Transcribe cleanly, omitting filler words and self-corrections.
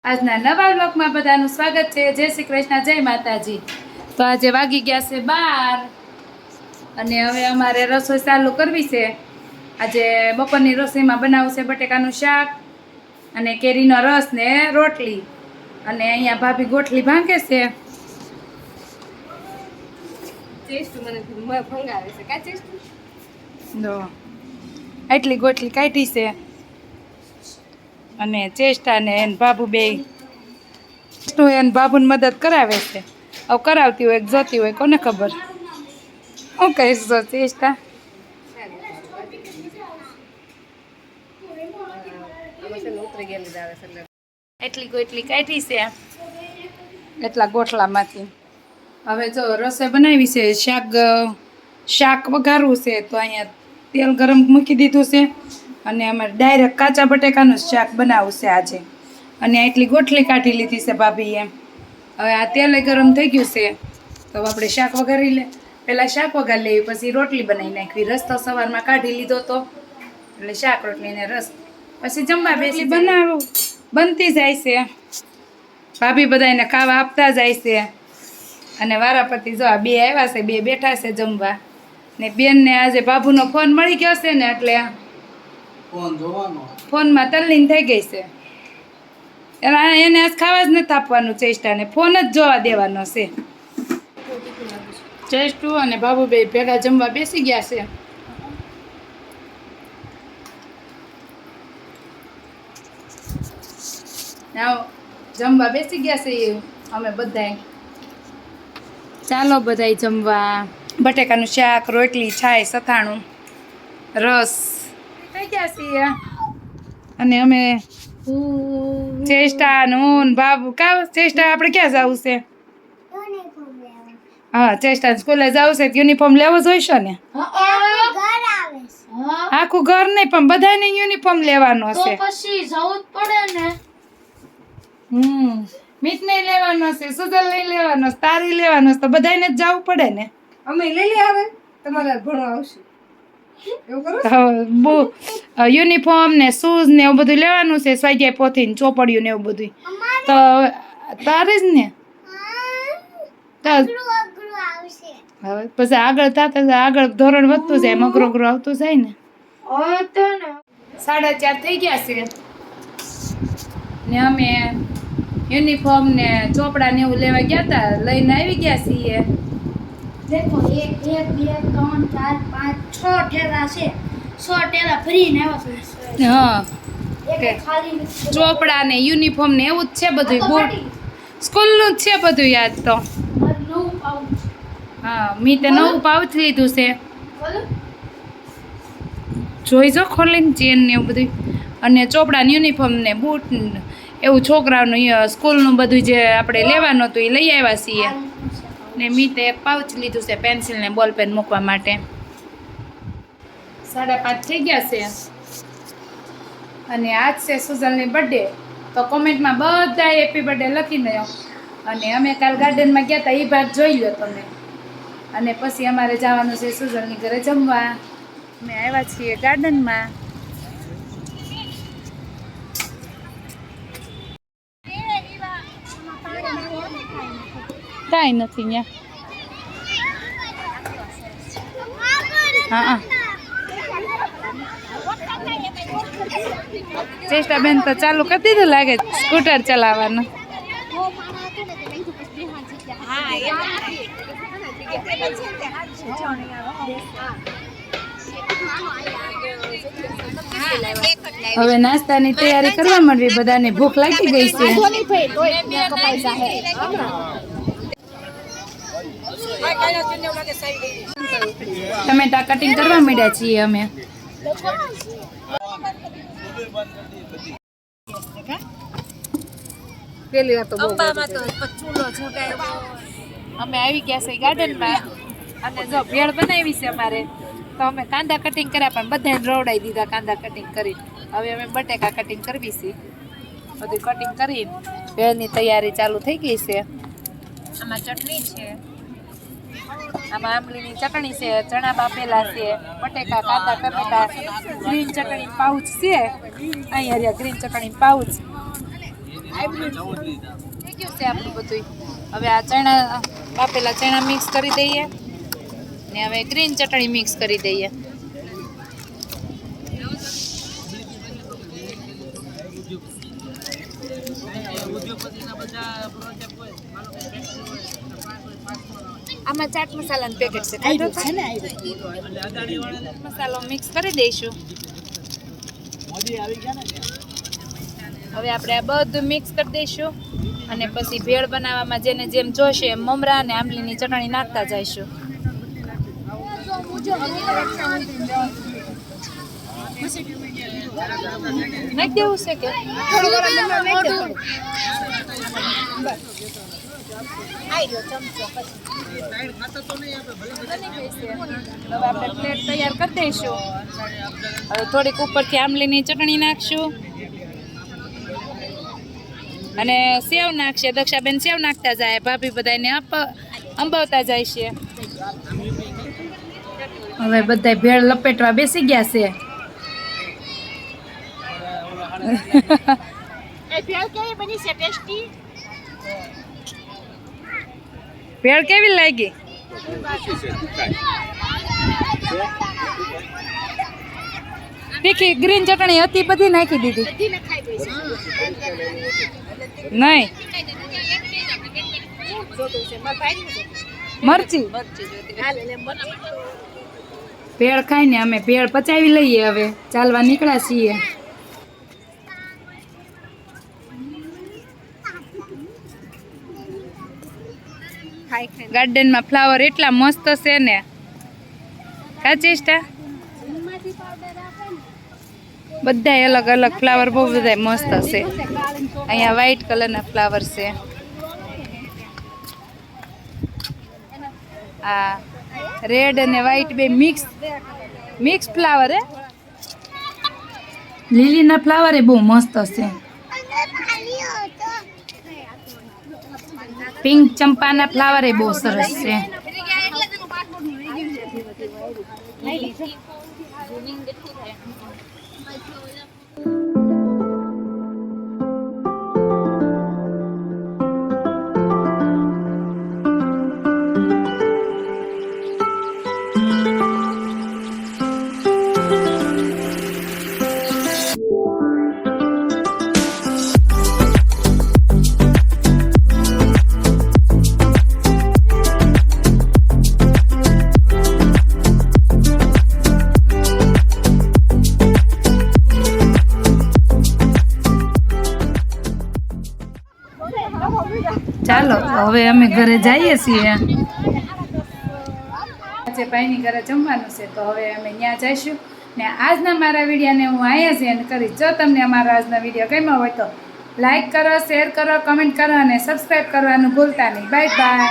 આજના નવા બ્લોગમાં બધાનું સ્વાગત છે। જય શ્રી કૃષ્ણ, જય માતાજી। તો આજે વાગી ગયા છે 12 અને હવે અમારે રસોઈ ચાલુ કરવી છે। આજે બપોરની રસોઈમાં બનાવવું છે બટેકાનું શાક અને કેરીનો રસ ને રોટલી। અને અહીંયા ભાભી ગોઠલી ભાંગે છે। એટલી ગોઠલી કાઢી છે અને ચેષ્ટા ને બાબુ બે એને બાબુને મદદ કરાવે છે। હવે કરાવતી હોય જોતી હોય કોને ખબર। હું કહીશ તો ચેષ્ટા એટલી ગોટલી કાઢી છે એટલા ગોઠલામાંથી। હવે જો રસોઈ બનાવી છે, શાક વઘારવું છે। તો અહીંયા તેલ ગરમ મૂકી દીધું છે અને અમારે ડાયરેક્ટ કાચા બટેકાનું શાક બનાવવું છે આજે। અને એટલી ગોઠલી કાઢી લીધી છે ભાભીએ। હવે આ તેલ ગરમ થઈ ગયું છે તો આપણે શાક વઘારી લે। પહેલાં શાક વઘારી લેવી, પછી રોટલી બનાવી નાખવી। રસ તો સવારમાં કાઢી લીધો તો એટલે શાક રોટલી ને રસ પછી જમવા બેસી બનાવું બનતી જાય છે। ભાભી બધાને ખાવા આપતા જાય છે અને વારાપતિ જો આ બે આવ્યા છે, બે બેઠા છે જમવા। ને બેનને આજે બાબુનો ફોન મળી ગયો છે ને એટલે ફોનમાં તલ્લીન થઈ ગઈ છે। એને આજ ખાવા જ નથી આપવાનું ચેષ્ટાને, ફોન જ જોવા દેવાનો છે। ચેષ્ટુ અને બાબુ બે ભેગા જમવા બેસી ગયા છે। જમવા બેસી ગયા છે અમે બધાય। ચાલો બધાય જમવા। બટેકાનું શાક, રોટલી, છાશ, અથાણું, રસ થઈ ગયા છીએ અને અમે ચેષ્ટા હું બાબુ કા ચેષ્ટા આપણે ક્યાં જવું છે? હા, ચેષ્ટા સ્કૂલે જવું છે। યુનિફોર્મ લેવો જોઈશે ને? આખું ઘર નહીં પણ બધાને યુનિફોર્મ લેવાનો છે। પછી જવું જ પડે ને। મીત નહીં લેવાનો છે, સુજલ નહીં લેવાનો છે, તારી લેવાનો છે, તો બધાને જ જવું પડે ને। અમે લઈ લે આવે તમારે ભણવા આવશે યુનિફોર્મ ને શૂઝ ને એવું બધું લેવાનું છે, સ્વાધ્યાય પોથી ને ચોપડિયું ને એવું બધું। તો તારે જ ને હવે પછી આગળ થતા આગળ ધોરણ વધતું જાય, અઘરું આવતું જાય ને। 4:30 થઈ ગયા છે ને અમે યુનિફોર્મ ને ચોપડા ને એવું લેવા ગયા હતા, લઈને આવી ગયા છીએ। देखो 1 2 3 4 5 6 ઠેલા છે। 6 ઠેલા ભરીને આવ્યા હા, છે। એક ખાલી ચોપડા ને યુનિફોર્મ ને એવું જ છે બધું, બૂટ સ્કૂલનું જ છે બધું યાદ તો। નવું પાઉચ હા, મેં તે નવું પાઉચ લીધું છે, બોલો જોઈ જો ખોલીને ચેન ને એવું બધું। અને ચોપડા ને યુનિફોર્મ ને બૂટ એવું છોકરાઓનું સ્કૂલનું બધું જે આપણે લેવાનું હતું એ લઈ આવ્યા છીએ। ને મેં તે એક પાઉચ લીધું છે પેન્સિલ ને બોલ પેન મૂકવા માટે। 5:30 થઈ ગયા છે અને આજ છે સુજલની બર્થડે। તો કોમેન્ટમાં બધા હેપી બર્થડે લખી દો। અને અમે કાલ ગાર્ડનમાં ગયા હતા, એ ભાગ જોઈ લો તમે। અને પછી અમારે જવાનું છે સુજલની ઘરે જમવા। અમે આવ્યા છીએ ગાર્ડનમાં। કાંઈ નથી ત્યાં। હા, ચેષ્ટા બેન તો ચાલુ કરી દીધું લાગે સ્કૂટર ચલાવવાનું। હવે નાસ્તાની તૈયારી કરવા માંડવી, બધાને ભૂખ લાગી ગઈ છે। ટમેટા કટિંગ કરવા માંડ્યા છીએ અમે। અમે આવી ગયા છે ગાર્ડનમાં અને જો ભેળ બનાવી છે અમારે, તો અમે કાંદા કટિંગ કર્યા પણ બધાને રોવડાવી દીધા કાંદા કટિંગ કરી। હવે અમે બટેકા કટિંગ કરવી છે, બધું કટિંગ કરીને ભેળની તૈયારી ચાલુ થઈ ગઈ છે। આમાં ચટણી છે, આમાં આંબલીની ચટણી છે, ચણા બાફેલા છે, બટેકા, કાંદા, ટમેટા, ગ્રીન ચટણી પાઉચ છે। અહીંયા ગ્રીન ચટણી પાઉચ થઈ ગયું છે આપણું બધું. હવે આ ચણા બાફેલા ચણા મિક્સ કરી દઈએ ને હવે ગ્રીન ચટણી મિક્સ કરી દઈએ. આમાં ચાટ મસાલાનું પેકેટ છે, કાઢો છે ને. મસાલો મિક્સ કરી દઈશું. હવે આપણે આ બધું મિક્સ કરી દઈશું અને પછી ભેળ બનાવવામાં જેને જેમ જોશે એમ મમરા અને આંબલીની ચટણી નાખતા જઈશું. નાખી દેવું છે કે હવે આપણે પ્લેટ તૈયાર કરી દઈશું. હવે થોડીક ઉપરથી આંબલીની ચટણી નાખશું અને સેવ નાખશે. દક્ષાબેન સેવ નાખતા જાય, ભાભી બધાને અંબાવતા જાય છે. હવે બધા ભેળ લપેટવા બેસી ગયા છે. ભેળ કેવી લાગી? તીખી ગ્રીન ચટણી હતી, બધી નાખી દીધી. નહીં મરચી ભેળ ખાઈને અમે ભેળ પચાવી લઈએ. હવે ચાલવા નીકળ્યા છીએ. ગાર્ડનમાં ફ્લાવર એટલા મસ્ત છે ને, કાચીસ્ટા બધા અલગ અલગ ફ્લાવર બહુ બધા મસ્ત છે. અહીંયા વ્હાઈટ કલરના ફ્લાવર છે. આ રેડ અને વ્હાઈટ બે મિક્સ ફ્લાવર હે. લીલીના ફ્લાવર એ બહુ મસ્ત છે. પિંક ચંપાના ફ્લાવર એ બહુ સરસ છે. ચાલો હવે અમે ઘરે જઈએ છીએ. આજે ભાઈની ઘરે જમવાનું છે તો હવે અમે ત્યાં જઈશું ને આજના મારા વિડીયોને હું અહીંયા જ એન્ડ કરીશ. જો તમને અમારો આજનો વિડીયો ગમ્યો હોય તો લાઈક કરો, શેર કરો, કમેન્ટ કરો અને સબસ્ક્રાઈબ કરવાનું ભૂલતા નહીં. Bye bye.